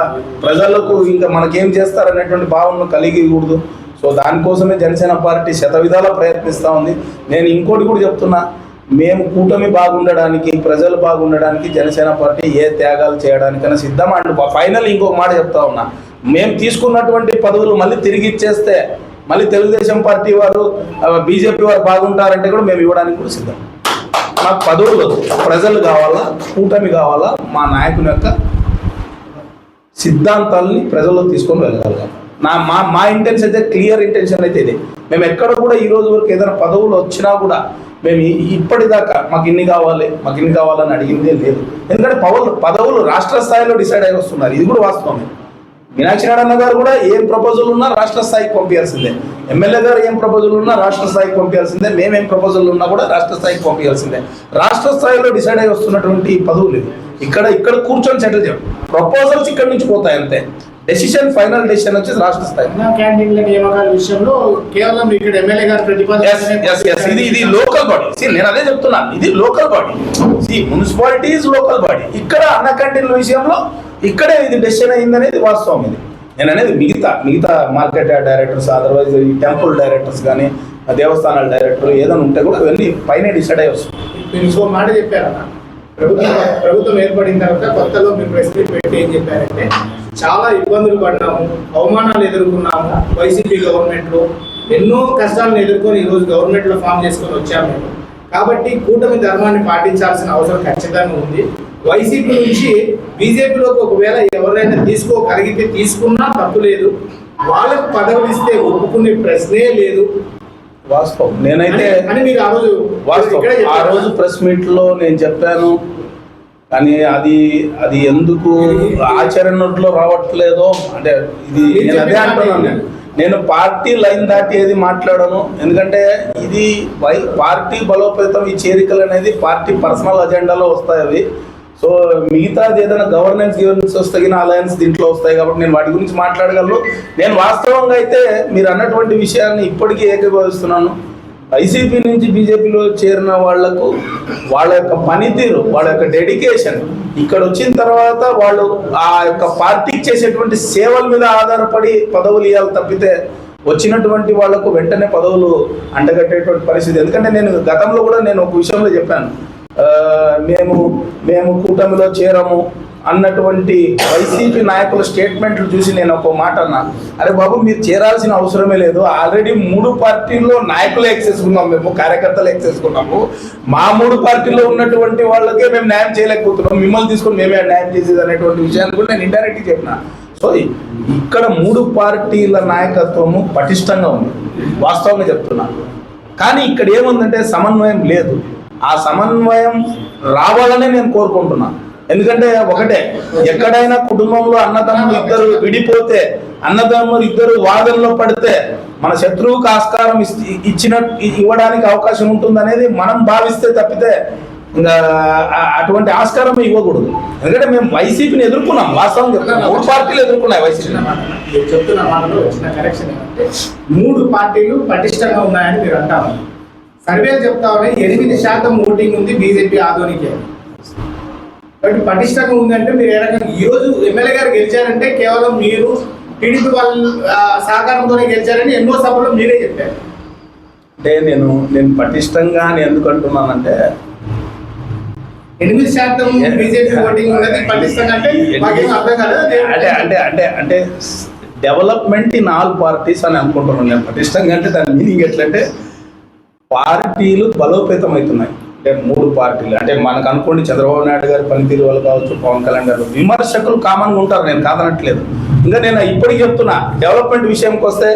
ప్రజలకు ఇంకా మనకేం చేస్తారనేటువంటి భావనను కలిగికూడదు. సో దానికోసమే జనసేన పార్టీ శతవిధాలా ప్రయత్నిస్తూ ఉంది. నేను ఇంకోటి కూడా చెప్తున్నా, మేము కూటమి బాగుండడానికి, ప్రజలు బాగుండడానికి జనసేన పార్టీ ఏ త్యాగాలు చేయడానికైనా సిద్ధం. అండ్ ఫైనల్ ఇంకొక మాట చెప్తా ఉన్నా, మేము తీసుకున్నటువంటి పదవులు మళ్ళీ తిరిగి ఇచ్చేస్తే మళ్ళీ తెలుగుదేశం పార్టీ వారు బీజేపీ వారు బాగుంటారంటే కూడా మేము ఇవ్వడానికి కూడా సిద్ధం. మాకు పదవులు ప్రజలు కావాలా, కూటమి కావాలా, మా నాయకుని యొక్క సిద్ధాంతాలని ప్రజల్లో తీసుకొని వెళ్ళగలగాలి. మా ఇంటెన్షన్ అయితే క్లియర్ ఇంటెన్షన్ అయితే ఇది. మేము ఎక్కడ కూడా ఈ రోజు వరకు ఏదైనా పదవులు వచ్చినా కూడా మేము ఇప్పటిదాకా మాకు ఇన్ని కావాలని అడిగిందే లేదు. ఎందుకంటే పదవులు రాష్ట్ర స్థాయిలో డిసైడ్ అయి వస్తున్నారు, ఇది కూడా వాస్తవమే. మీనాక్షి నారాయణ గారు కూడా ఏం ప్రపోజల్ ఉన్నా రాష్ట్ర స్థాయికి పంపించాల్సిందే, ఎమ్మెల్యే గారు ఏం ప్రపోజల్ ఉన్నా రాష్ట్ర స్థాయికి పంపించాల్సిందే, మేమేం ప్రపోజల్ ఉన్నా కూడా రాష్ట్ర స్థాయికి పంపించాల్సిందే. రాష్ట్ర స్థాయిలో డిసైడ్ అయి వస్తున్నటువంటి పదవులు ఇక్కడ కూర్చొని సెటిల్ చేయం. ప్రపోజల్స్ ఇక్కడ నుంచి పోతాయి అంతే. ఫైనల్ డెసిషన్ వచ్చి రాష్ట్ర స్థాయి. క్యాంటీన్ల నియామకాల విషయంలో కేవలం ఇక్కడ ఎమ్మెల్యే గారు ప్రతిపాదన ఇది లోకల్ బాడీ. నేను అదే చెప్తున్నాను, ఇది local body. Municipality is local body. ఇక్కడ అన్న క్యాంటీన్ల విషయంలో ఇక్కడే ఇది డెసిషన్ అయిందనేది వాస్తవం. ఇది నేను అనేది మిగతా మార్కెట్ డైరెక్టర్స్, అదర్వైజ్ ఈ టెంపుల్ డైరెక్టర్స్ కానీ దేవస్థానాల డైరెక్టర్ ఏదైనా ఉంటే కూడా ఇవన్నీ పైన డిసైడ్ అయ్యి వస్తుంది. మీరు ఇంకో మాట చెప్పారన్న, ప్రభుత్వం ఏర్పడిన తర్వాత కొత్తలో మీరు ప్రెస్ మీట్ పెట్టి ఏం చెప్పారంటే చాలా ఇబ్బందులు పడ్డాము, అవమానాలు ఎదుర్కొన్నాము, వైసీపీ గవర్నమెంట్లో ఎన్నో కష్టాలను ఎదుర్కొని ఈరోజు గవర్నమెంట్లో ఫామ్ చేసుకొని వచ్చాము మేము. కాబట్టి కూటమి ధర్మాన్ని పాటించాల్సిన అవసరం ఖచ్చితంగా ఉంది. వైసీపీ నుంచి బీజేపీలోకి ఒకవేళ ఎవరైనా తీసుకోగలిగితే తీసుకున్నా తప్పు లేదు, వాళ్ళకు పదవులు ఇస్తే ఒప్పుకునే ప్రశ్నే లేదు. వాస్తవం. నేనైతే మీరు ఆ రోజు ప్రెస్ మీట్ లో నేను చెప్పాను, కానీ అది ఎందుకు ఆచరణలో రావట్లేదో అంటే ఇది నేను అదే అంటున్నాను. నేను పార్టీ లైన్ దాటి ఏది మాట్లాడను, ఎందుకంటే ఇది పార్టీ బలోపేతం, ఈ చేరికలు అనేది పార్టీ పర్సనల్ అజెండాలో వస్తాయి అవి. సో మిగతాది ఏదైనా గవర్నెన్స్ వస్తాయి, అలయన్స్ దీంట్లో వస్తాయి, కాబట్టి నేను వాటి గురించి మాట్లాడగలను. నేను వాస్తవంగా అయితే మీరు అన్నటువంటి విషయాన్ని ఇప్పటికీ ఏకీభవిస్తున్నాను. వైసీపీ నుంచి బీజేపీలో చేరిన వాళ్లకు వాళ్ళ యొక్క పనితీరు, వాళ్ళ యొక్క డెడికేషన్, ఇక్కడ వచ్చిన తర్వాత వాళ్ళు ఆ యొక్క పార్టీకి చేసేటువంటి సేవల మీద ఆధారపడి పదవులు ఇవ్వాలి తప్పితే వచ్చినటువంటి వాళ్లకు వెంటనే పదవులు అంటగట్టేటువంటి పరిస్థితి. ఎందుకంటే నేను గతంలో కూడా నేను ఒక విషయంలో చెప్పాను, మేము కూటమిలో చేరము అన్నటువంటి వైసీపీ నాయకుల స్టేట్మెంట్లు చూసి నేను ఒక మాట అన్నా, అరే బాబు మీరు చేరాల్సిన అవసరమే లేదు, ఆల్రెడీ 3 పార్టీల్లో నాయకులు ఎక్సేసుకున్నాం, మేము కార్యకర్తలు ఎక్సేసుకున్నాము, మా 3 పార్టీల్లో ఉన్నటువంటి వాళ్ళకే మేము న్యాయం చేయలేకపోతున్నాం, మిమ్మల్ని తీసుకొని మేమే న్యాయం చేసేది అనేటువంటి విషయాన్ని కూడా నేను ఇండైరెక్ట్గా చెప్పిన. సో ఇక్కడ 3 పార్టీల నాయకత్వము పటిష్టంగా ఉంది, వాస్తవంగా చెప్తున్నా. కానీ ఇక్కడ ఏముందంటే సమన్వయం లేదు. ఆ సమన్వయం రావాలనే నేను కోరుకుంటున్నాను. ఎందుకంటే ఒకటే, ఎక్కడైనా కుటుంబంలో అన్నదమ్ములు ఇద్దరు విడిపోతే, అన్నదమ్ములు ఇద్దరు వాదనలో పడితే మన శత్రువుకు ఆస్కారం ఇవ్వడానికి అవకాశం ఉంటుంది అనేది మనం భావిస్తే తప్పితే ఇంకా అటువంటి ఆస్కారం ఇవ్వకూడదు. ఎందుకంటే మేము వైసీపీని ఎదుర్కొన్నాం, వాస్తవం చెప్తాను, 3 పార్టీలు ఎదుర్కొన్నాయి. వైసీపీ చెప్తున్న మాటలో వచ్చిన కరెక్షన్ ఏంటంటే 3 పార్టీలు పటిష్టంగా ఉన్నాయని మీరు అంటారు. సర్వేలు చెప్తా ఉన్నాయి 8% ఓటింగ్ ఉంది బీజేపీ ఆధోనికి. బట్ పటిష్టంగా ఉందంటే మీరు ఏ రకంగా ఈరోజు ఎమ్మెల్యే గారు గెలిచారంటే కేవలం మీరు టీడీపీ వాళ్ళ సహకారంతోనే గెలిచారని ఎన్నో సభలో మీరే చెప్పారు. అంటే నేను పటిష్టంగా అని ఎందుకు అంటున్నానంటే 8% బీజేపీ ఓటింగ్ ఉన్నది పటిష్టంగా అంటే మాకేం అర్థం కాలేదు. అంటే డెవలప్మెంట్ ఇన్ ఆల్ పార్టీస్ అని అనుకుంటున్నాను నేను. పటిష్టంగా అంటే దాని మీనింగ్ ఎట్లంటే పార్టీలు బలోపేతం అవుతున్నాయి. అంటే 3 పార్టీలు అంటే మనకు అనుకోండి, చంద్రబాబు నాయుడు గారి పనితీరు వాళ్ళు కావచ్చు, పవన్ కళ్యాణ్ గారు, విమర్శకులు కామన్గా ఉంటారు, నేను కాదనట్లేదు. ఇంకా నేను ఇప్పటికీ చెప్తున్నా, డెవలప్మెంట్ విషయంకి వస్తే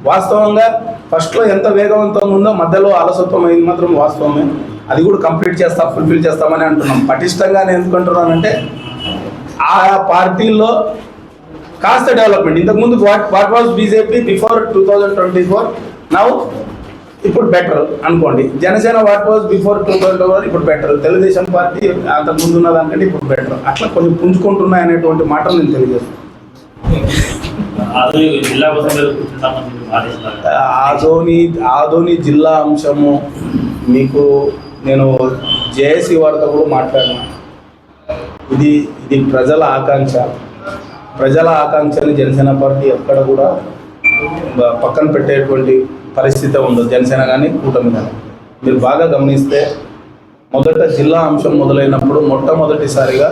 వాస్తవంగా ఫస్ట్లో ఎంత వేగవంతంగా ఉందో మధ్యలో అలసత్వం అయింది మాత్రం వాస్తవమే. అది కూడా ఫుల్ఫిల్ చేస్తామని అంటున్నాం. పటిష్టంగా నేను ఎందుకంటున్నానంటే ఆ పార్టీల్లో కాస్త డెవలప్మెంట్. ఇంతకుముందు what was BJP before 2024, now ఇప్పుడు బెటర్ అనుకోండి. జనసేన వాట్ వాజ్ బిఫోర్ 2000 ఇప్పుడు బెటర్, తెలుగుదేశం పార్టీ అంతకు ముందు ఉన్న దానికంటే ఇప్పుడు బెటర్. అట్లా కొంచెం పుంజుకుంటున్నాయి అనేటువంటి మాటలు నేను తెలియజేస్తాను. జిల్లా కోసం ఆదోని జిల్లా అంశము మీకు నేను జేఏసీ వారితో కూడా మాట్లాడినా. ఇది ప్రజల ఆకాంక్ష. ప్రజల ఆకాంక్షని జనసేన పార్టీ ఎక్కడ కూడా పక్కన పెట్టేటువంటి పరిస్థితి ఉండదు, జనసేన కానీ కూటమి కానీ. మీరు బాగా గమనిస్తే మొదట జిల్లా అంశం మొదలైనప్పుడు మొట్టమొదటిసారిగా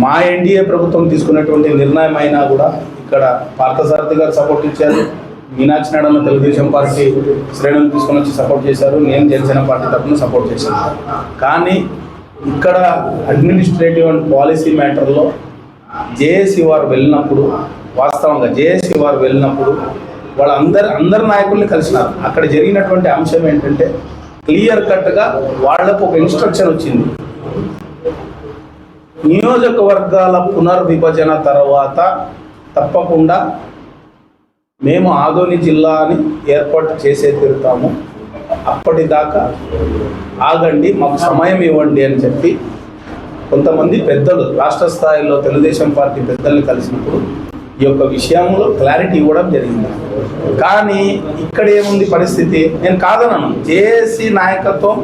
మా ఎన్డీఏ ప్రభుత్వం తీసుకున్నటువంటి నిర్ణయం అయినా కూడా ఇక్కడ పార్థసారథి గారు సపోర్ట్ ఇచ్చారు, మీనాక్షి నాయుడు తెలుగుదేశం పార్టీ శ్రేణులు తీసుకొని వచ్చి సపోర్ట్ చేశారు, నేను జనసేన పార్టీ తరఫున సపోర్ట్ చేశాను. కానీ ఇక్కడ అడ్మినిస్ట్రేటివ్ అండ్ పాలసీ మ్యాటర్లో జేఏసీ వారు వెళ్ళినప్పుడు, వాస్తవంగా జేఏసీ వారు వెళ్ళినప్పుడు అందరి నాయకుల్ని కలిసినారు. అక్కడ జరిగినటువంటి అంశం ఏంటంటే క్లియర్ కట్గా వాళ్లకు ఒక ఇన్స్ట్రక్షన్ వచ్చింది. నియోజకవర్గాల పునర్విభజన తర్వాత తప్పకుండా మేము ఆదోని జిల్లాని ఏర్పాటు చేసే తీరుతాము, అప్పటిదాకా ఆగండి, మాకు సమయం ఇవ్వండి అని చెప్పి కొంతమంది పెద్దలు రాష్ట్ర స్థాయిలో తెలుగుదేశం పార్టీ పెద్దల్ని కలిసినప్పుడు ఈ యొక్క విషయంలో క్లారిటీ ఇవ్వడం జరిగింది. కానీ ఇక్కడ ఏముంది పరిస్థితి, నేను కాదన్నాను, జేఏసీ నాయకత్వం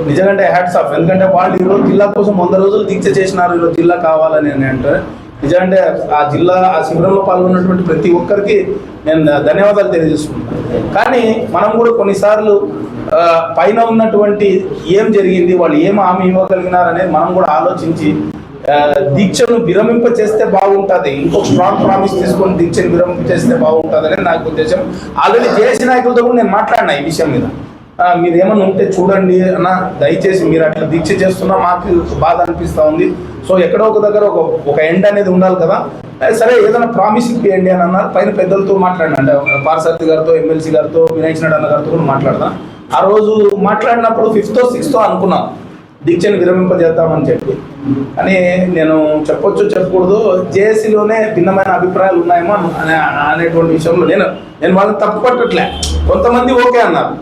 నిజంగా హ్యాట్స్ ఆఫ్. ఎందుకంటే వాళ్ళు ఈరోజు జిల్లా కోసం 100 రోజులు దీక్ష చేసినారు, ఈరోజు జిల్లా కావాలని అని అంటే నిజంగా ఆ శిబిరంలో పాల్గొన్నటువంటి ప్రతి ఒక్కరికి నేను ధన్యవాదాలు తెలియజేసుకుంటాను. కానీ మనం కూడా కొన్నిసార్లు పైన ఉన్నటువంటి ఏం జరిగింది, వాళ్ళు ఏం హామీ ఇవ్వగలిగినారు అనేది మనం కూడా ఆలోచించి దీక్షను విరమింప చేస్తే బాగుంటుంది, ఇంకో స్ట్రాంగ్ ప్రామిస్ తీసుకొని దీక్షను విరమింప చేస్తే బాగుంటుంది అనేది నాకు ఉద్దేశం. ఆల్రెడీ జేఏసీ నాయకులతో కూడా నేను మాట్లాడినా ఈ విషయం మీద. మీరు ఏమన్నా ఉంటే చూడండి అన్న, దయచేసి మీరు అట్లా దీక్ష చేస్తున్నా మాకు బాధ అనిపిస్తూ ఉంది. సో ఎక్కడో ఒక దగ్గర ఒక ఎండ్ అనేది ఉండాలి కదా, సరే ఏదైనా ప్రామిస్ ఇప్పియండి అని అన్నారు. పైన పెద్దలతో మాట్లాడినా, అంటే పార్థసారథి గారితో, ఎమ్మెల్సీ గారితో, మీనాక్షి నాయుడు అన్న గారితో కూడా మాట్లాడదా. ఆ రోజు మాట్లాడినప్పుడు 5th or 6th అనుకున్నాం దీక్షను విరమింపజేద్దామని చెప్పి. అని నేను చెప్పకూడదు, జేఏసీలోనే భిన్నమైన అభిప్రాయాలు ఉన్నాయేమో అనేటువంటి విషయంలో నేను వాళ్ళని తప్పు పట్టట్లే. కొంతమంది ఓకే అన్నారు,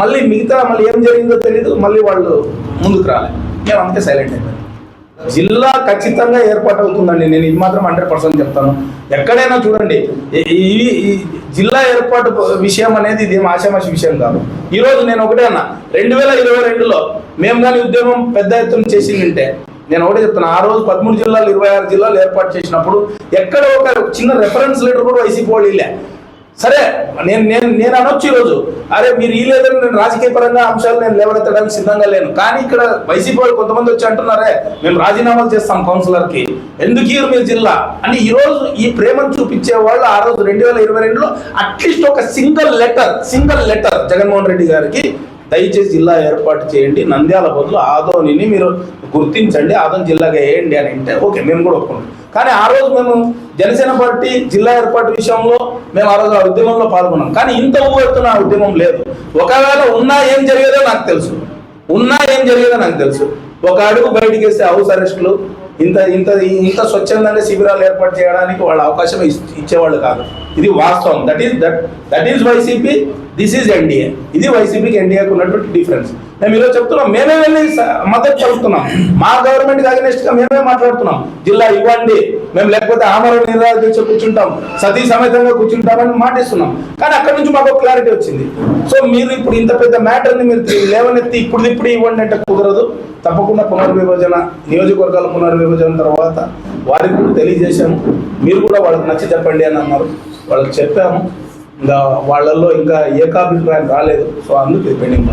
మళ్ళీ ఏం జరిగిందో తెలీదు, మళ్ళీ వాళ్ళు ముందుకు రాలేదు. నేను అందుకే సైలెంట్ అయిపోయాను. జిల్లా ఖచ్చితంగా ఏర్పాటు అవుతుందండి, నేను ఇది మాత్రం 100% చెప్తాను. ఎక్కడైనా చూడండి, ఈ జిల్లా ఏర్పాటు విషయం అనేది ఇది ఆశామాషి విషయం కాదు. ఈరోజు నేను ఒకటే అన్నా, 2022లో మేము కానీ ఉద్యమం పెద్ద ఎత్తున చేసిందంటే నేను ఒకటే చెప్తాను, ఆ రోజు 13 జిల్లాలు 26 జిల్లాలు ఏర్పాటు చేసినప్పుడు ఎక్కడ ఒక చిన్న రెఫరెన్స్ లెటర్ కూడా వైసీపీ వాళ్ళు ఇలే. సరే నేను అనొచ్చు ఈరోజు, అరే మీరు ఈ లేదని నేను రాజకీయ పరంగా అంశాలు నేను లేవనెత్తడానికి సిద్ధంగా లేను. కానీ ఇక్కడ వైసీపీ వాళ్ళు కొంతమంది వచ్చి అంటున్నారే మేము రాజీనామాలు చేస్తాం కౌన్సిలర్కి, ఎందుకు మీరు జిల్లా అని. ఈరోజు ఈ ప్రేమను చూపించే వాళ్ళు ఆ రోజు 2022లో అట్లీస్ట్ ఒక సింగల్ లెటర్ జగన్మోహన్ రెడ్డి గారికి దయచేసి జిల్లా ఏర్పాటు చేయండి, నంద్యాల బదులు ఆదోనిని మీరు గుర్తించండి, ఆదోని జిల్లాగా వేయండి అని అంటే ఓకే, మేము కూడా ఒప్పుకుంటాం. కానీ ఆ రోజు మేము జనసేన పార్టీ జిల్లా ఏర్పాటు విషయంలో మేము ఆ రోజు ఆ ఉద్యమంలో పాల్గొన్నాం. కానీ ఇంత ఊవెత్తున ఆ ఉద్యమం లేదు. ఒకవేళ ఉన్నా ఏం జరిగేదో నాకు తెలుసు. ఒక అడుగు బయటికి వేస్తే హౌస్ అరెస్టులు, ఇంత స్వచ్ఛందంగా శిబిరాలు ఏర్పాటు చేయడానికి వాళ్ళ అవకాశం ఇచ్చేవాళ్ళు కాదు. ఇది వాస్తవం. That is YCP, this is NDA. ఇది వైసీపీకి ఎన్డీఏకి ఉన్నటువంటి డిఫరెన్స్. మేము ఈరోజు చెప్తున్నాం, మేమే వెళ్ళి మద్దతు పలుకుతున్నాం, మా గవర్నమెంట్కి అగెనిస్ట్ గా మేమే మాట్లాడుతున్నాం, జిల్లా ఇవ్వండి, మేము లేకపోతే ఆమరణ నిరాహార దీక్ష కూర్చుంటాం, సతీ సమేతంగా కూర్చుంటామని మాటిస్తున్నాం. కానీ అక్కడ నుంచి మాకు క్లారిటీ వచ్చింది. సో మీరు ఇప్పుడు ఇంత పెద్ద మ్యాటర్ని మీరు లేవనెత్తి ఇప్పుడు ఇవ్వండి అంటే కుదరదు. తప్పకుండా పునర్విభజన, నియోజకవర్గాల పునర్విభజన తర్వాత వారికి కూడా తెలియజేశాము, మీరు కూడా వాళ్ళకి నచ్చి చెప్పండి అని అన్నారు. వాళ్ళకి చెప్పాము, ఇంకా వాళ్ళల్లో ఇంకా ఏకాభిప్రాయం రాలేదు. సో అందుకు పెండింగ్.